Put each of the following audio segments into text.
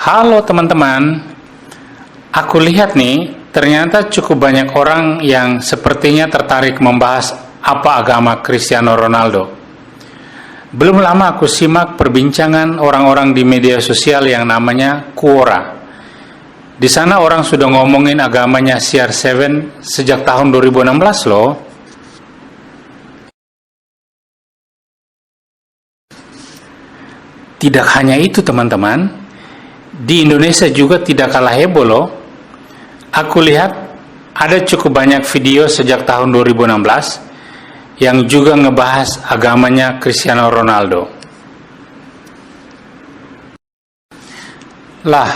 Halo teman-teman, aku lihat nih, ternyata cukup banyak orang yang sepertinya tertarik membahas apa agama Cristiano Ronaldo. Belum lama aku simak perbincangan orang-orang di media sosial yang namanya Quora. Di sana orang sudah ngomongin agamanya CR7 sejak tahun 2016 loh. Tidak hanya itu teman-teman, di Indonesia juga tidak kalah heboh loh. Aku lihat ada cukup banyak video sejak tahun 2016 yang juga ngebahas agamanya Cristiano Ronaldo. Lah,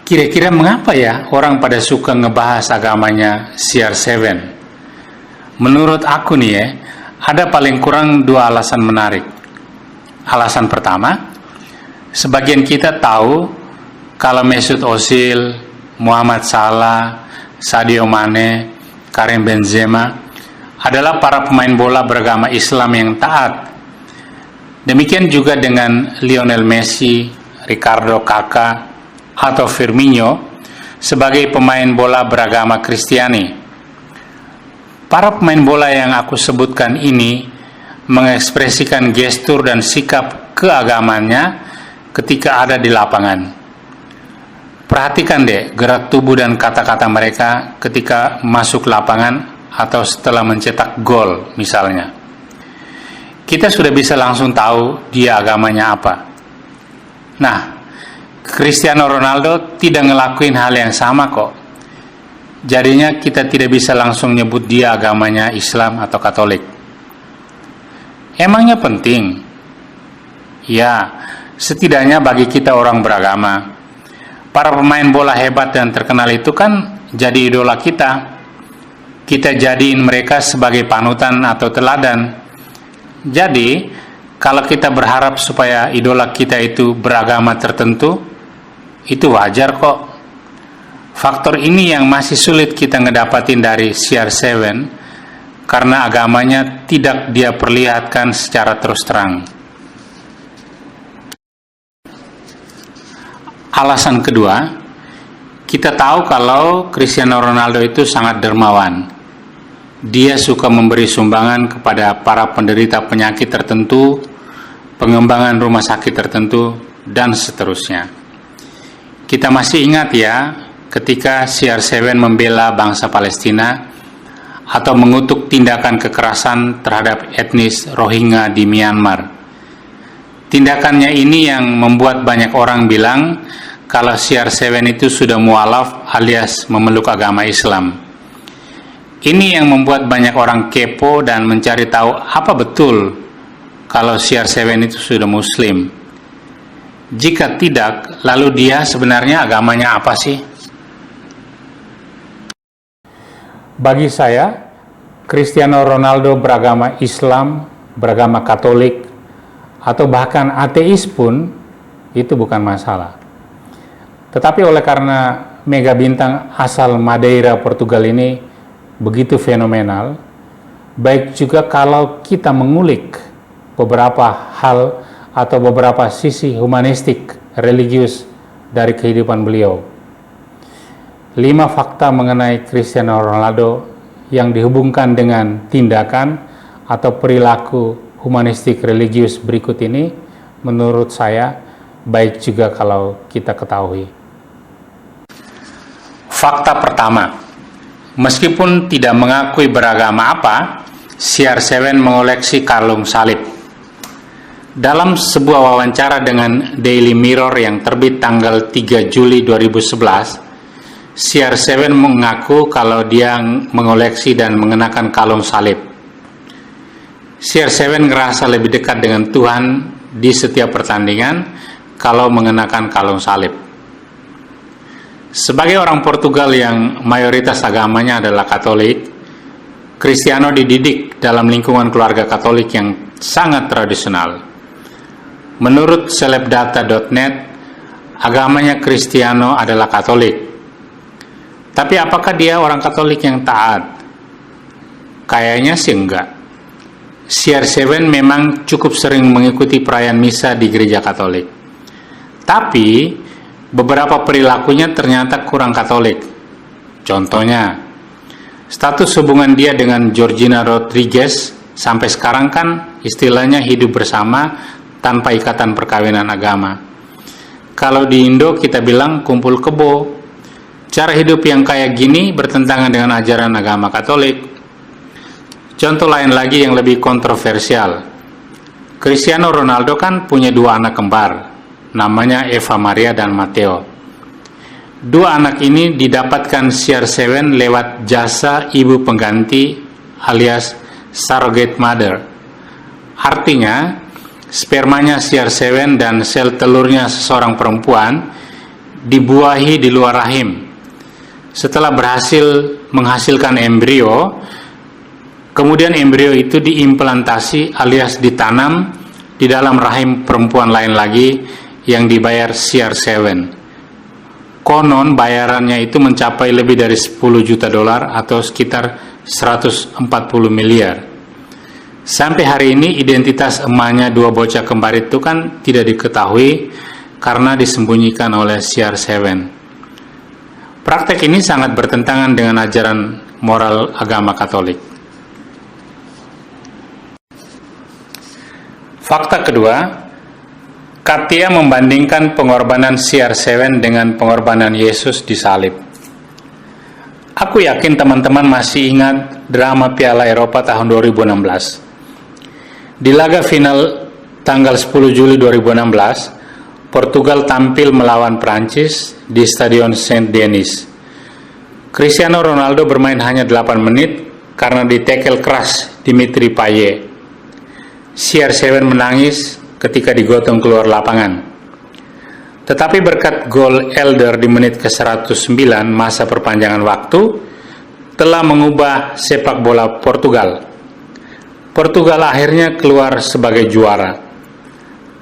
kira-kira mengapa ya orang pada suka ngebahas agamanya CR7? Menurut aku nih ya, ada paling kurang dua alasan menarik. Alasan pertama, sebagian kita tahu kalau Mesut Ozil, Muhammad Salah, Sadio Mane, Karim Benzema adalah para pemain bola beragama Islam yang taat. Demikian juga dengan Lionel Messi, Ricardo Kakak, atau Firmino sebagai pemain bola beragama Kristiani. Para pemain bola yang aku sebutkan ini mengekspresikan gestur dan sikap keagamannya ketika ada di lapangan. Perhatikan deh gerak tubuh dan kata-kata mereka ketika masuk lapangan atau setelah mencetak gol misalnya. Kita sudah bisa langsung tahu dia agamanya apa. Nah, Cristiano Ronaldo tidak ngelakuin hal yang sama kok. Jadinya kita tidak bisa langsung nyebut dia agamanya Islam atau Katolik. Emangnya penting? Ya, setidaknya bagi kita orang beragama, para pemain bola hebat dan terkenal itu kan jadi idola kita. Kita jadiin mereka sebagai panutan atau teladan. Jadi, kalau kita berharap supaya idola kita itu beragama tertentu, itu wajar kok. Faktor ini yang masih sulit kita ngedapatin dari CR7 karena agamanya tidak dia perlihatkan secara terus terang. Alasan kedua, kita tahu kalau Cristiano Ronaldo itu sangat dermawan. Dia suka memberi sumbangan kepada para penderita penyakit tertentu, pengembangan rumah sakit tertentu, dan seterusnya. Kita masih ingat ya, ketika CR7 membela bangsa Palestina atau mengutuk tindakan kekerasan terhadap etnis Rohingya di Myanmar. Tindakannya ini yang membuat banyak orang bilang kalau CR7 itu sudah mualaf alias memeluk agama Islam. Ini yang membuat banyak orang kepo dan mencari tahu apa betul kalau CR7 itu sudah Muslim. Jika tidak, lalu dia sebenarnya agamanya apa sih? Bagi saya, Cristiano Ronaldo beragama Islam, beragama Katolik, atau bahkan ateis pun itu bukan masalah. Tetapi oleh karena mega bintang asal Madeira, Portugal ini begitu fenomenal, baik juga kalau kita mengulik beberapa hal atau beberapa sisi humanistik, religius dari kehidupan beliau. 5 fakta mengenai Cristiano Ronaldo yang dihubungkan dengan tindakan atau perilaku humanistik religius berikut ini, menurut saya baik juga kalau kita ketahui. Fakta pertama, meskipun tidak mengakui beragama apa, CR7 mengoleksi kalung salib. Dalam sebuah wawancara dengan Daily Mirror yang terbit tanggal 3 Juli 2011, CR7 mengaku kalau dia mengoleksi dan mengenakan kalung salib. CR7 ngerasa lebih dekat dengan Tuhan di setiap pertandingan kalau mengenakan kalung salib. Sebagai orang Portugal yang mayoritas agamanya adalah Katolik, Cristiano dididik dalam lingkungan keluarga Katolik yang sangat tradisional. Menurut celebdata.net, agamanya Cristiano adalah Katolik. Tapi apakah dia orang Katolik yang taat? Kayaknya sih enggak. CR7 memang cukup sering mengikuti perayaan misa di gereja Katolik. Tapi beberapa perilakunya ternyata kurang Katolik. Contohnya, status hubungan dia dengan Georgina Rodriguez sampai sekarang kan istilahnya hidup bersama tanpa ikatan perkawinan agama. Kalau di Indo kita bilang kumpul kebo. Cara hidup yang kayak gini bertentangan dengan ajaran agama Katolik. Contoh lain lagi yang lebih kontroversial. Cristiano Ronaldo kan punya 2 anak kembar, namanya Eva Maria dan Matteo. 2 anak ini didapatkan CR7 lewat jasa ibu pengganti alias surrogate mother. Artinya, spermanya CR7 dan sel telurnya seseorang perempuan dibuahi di luar rahim. Setelah berhasil menghasilkan embrio, kemudian embrio itu diimplantasi alias ditanam di dalam rahim perempuan lain lagi yang dibayar CR7. Konon bayarannya itu mencapai lebih dari 10 juta dolar atau sekitar 140 miliar. Sampai hari ini identitas emaknya 2 bocah kembar itu kan tidak diketahui karena disembunyikan oleh CR7. Praktek ini sangat bertentangan dengan ajaran moral agama Katolik. Fakta kedua, Katia membandingkan pengorbanan CR7 dengan pengorbanan Yesus di salib. Aku yakin teman-teman masih ingat drama Piala Eropa tahun 2016. Di laga final tanggal 10 Juli 2016, Portugal tampil melawan Prancis di Stadion Saint-Denis. Cristiano Ronaldo bermain hanya 8 menit karena ditekel keras Dimitri Payet. CR7 menangis ketika digotong keluar lapangan. Tetapi berkat gol Elder di menit ke-109 masa perpanjangan waktu telah mengubah sepak bola Portugal. Portugal akhirnya keluar sebagai juara.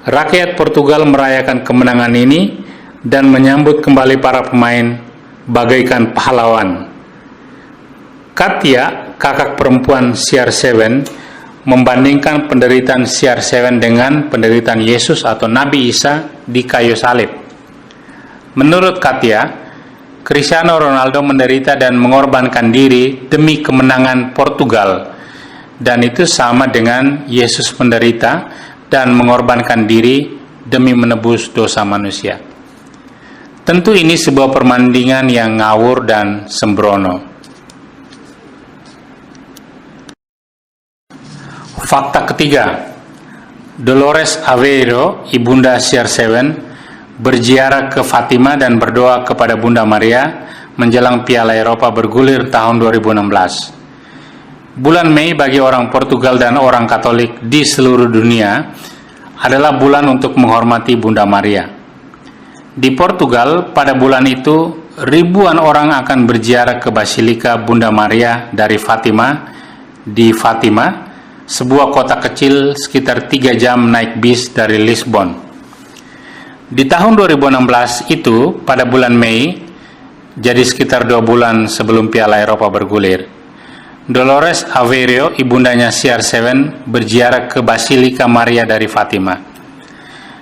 Rakyat Portugal merayakan kemenangan ini dan menyambut kembali para pemain bagaikan pahlawan. Katia, kakak perempuan CR7, membandingkan penderitaan CR7 dengan penderitaan Yesus atau Nabi Isa di kayu salib. Menurut Katia, Cristiano Ronaldo menderita dan mengorbankan diri demi kemenangan Portugal, dan itu sama dengan Yesus menderita dan mengorbankan diri demi menebus dosa manusia. Tentu ini sebuah perbandingan yang ngawur dan sembrono. Fakta ketiga, Dolores Aveiro, ibunda CR7, berziarah ke Fatima dan berdoa kepada Bunda Maria menjelang Piala Eropa bergulir tahun 2016. Bulan Mei bagi orang Portugal dan orang Katolik di seluruh dunia adalah bulan untuk menghormati Bunda Maria. Di Portugal, pada bulan itu, ribuan orang akan berziarah ke Basilika Bunda Maria dari Fatima di Fatima, sebuah kota kecil sekitar 3 jam naik bis dari Lisbon. Di tahun 2016 itu, pada bulan Mei, jadi sekitar 2 bulan sebelum Piala Eropa bergulir, Dolores Aveiro, ibundanya CR7, berziarah ke Basilika Maria dari Fatima.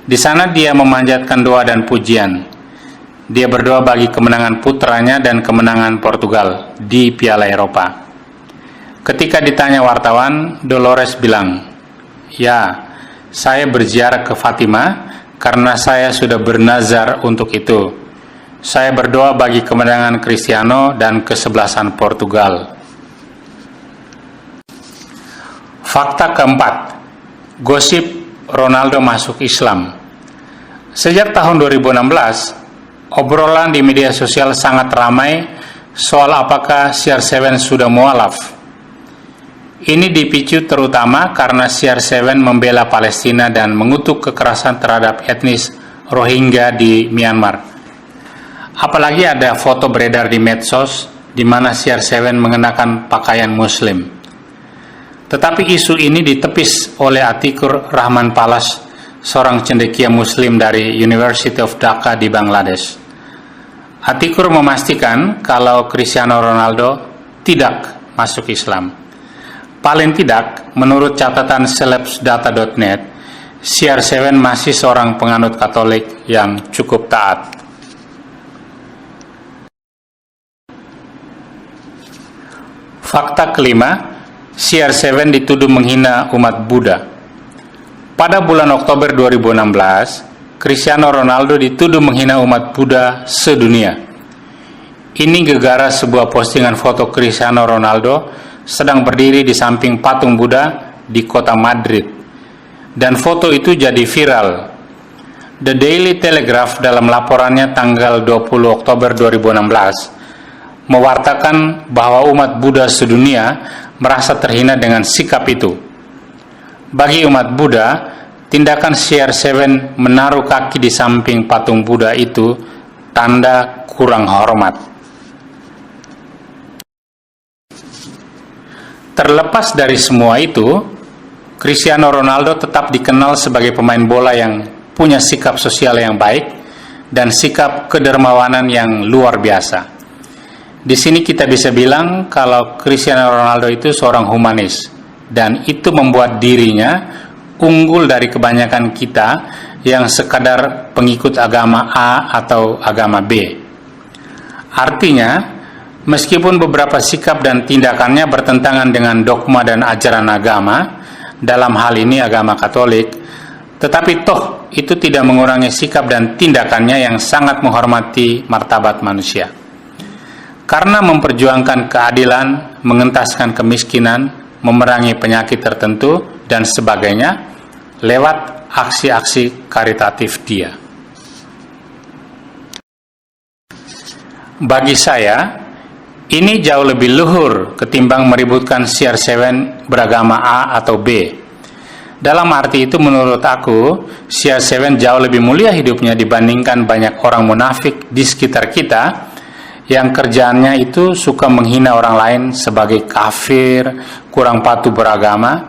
Di sana dia memanjatkan doa dan pujian. Dia berdoa bagi kemenangan putranya dan kemenangan Portugal di Piala Eropa. Ketika ditanya wartawan, Dolores bilang, "Ya, saya berziarah ke Fatima karena saya sudah bernazar untuk itu. Saya berdoa bagi kemenangan Cristiano dan kesebelasan Portugal." Fakta keempat, gosip Ronaldo masuk Islam. Sejak tahun 2016, obrolan di media sosial sangat ramai soal apakah CR7 sudah mualaf. Ini dipicu terutama karena CR7 membela Palestina dan mengutuk kekerasan terhadap etnis Rohingya di Myanmar. Apalagi ada foto beredar di medsos di mana CR7 mengenakan pakaian Muslim. Tetapi isu ini ditepis oleh Atikur Rahman Palas, seorang cendekia Muslim dari University of Dhaka di Bangladesh. Atikur memastikan kalau Cristiano Ronaldo tidak masuk Islam. Paling tidak, menurut catatan celebsdata.net, CR7 masih seorang penganut Katolik yang cukup taat. Fakta kelima, CR7 dituduh menghina umat Buddha. Pada bulan Oktober 2016, Cristiano Ronaldo dituduh menghina umat Buddha sedunia. Ini gara-gara sebuah postingan foto Cristiano Ronaldo sedang berdiri di samping patung Buddha di kota Madrid. Dan foto itu jadi viral. The Daily Telegraph dalam laporannya tanggal 20 Oktober 2016 mewartakan bahwa umat Buddha sedunia merasa terhina dengan sikap itu. Bagi umat Buddha, tindakan CR7 menaruh kaki di samping patung Buddha itu tanda kurang hormat. Terlepas dari semua itu, Cristiano Ronaldo tetap dikenal sebagai pemain bola yang punya sikap sosial yang baik dan sikap kedermawanan yang luar biasa. Di sini kita bisa bilang kalau Cristiano Ronaldo itu seorang humanis, dan itu membuat dirinya unggul dari kebanyakan kita yang sekadar pengikut agama A atau agama B. Artinya, meskipun beberapa sikap dan tindakannya bertentangan dengan dogma dan ajaran agama, dalam hal ini agama Katolik, tetapi toh itu tidak mengurangi sikap dan tindakannya yang sangat menghormati martabat manusia. Karena memperjuangkan keadilan, mengentaskan kemiskinan, memerangi penyakit tertentu, dan sebagainya, lewat aksi-aksi karitatif dia. Bagi saya, ini jauh lebih luhur ketimbang meributkan CR7 beragama A atau B. Dalam arti itu menurut aku, CR7 jauh lebih mulia hidupnya dibandingkan banyak orang munafik di sekitar kita yang kerjaannya itu suka menghina orang lain sebagai kafir, kurang patuh beragama,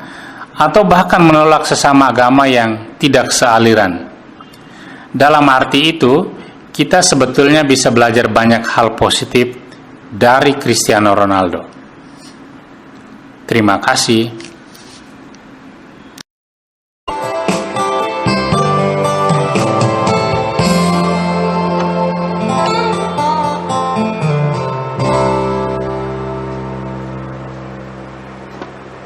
atau bahkan menolak sesama agama yang tidak sealiran. Dalam arti itu, kita sebetulnya bisa belajar banyak hal positif dari Cristiano Ronaldo. Terima kasih.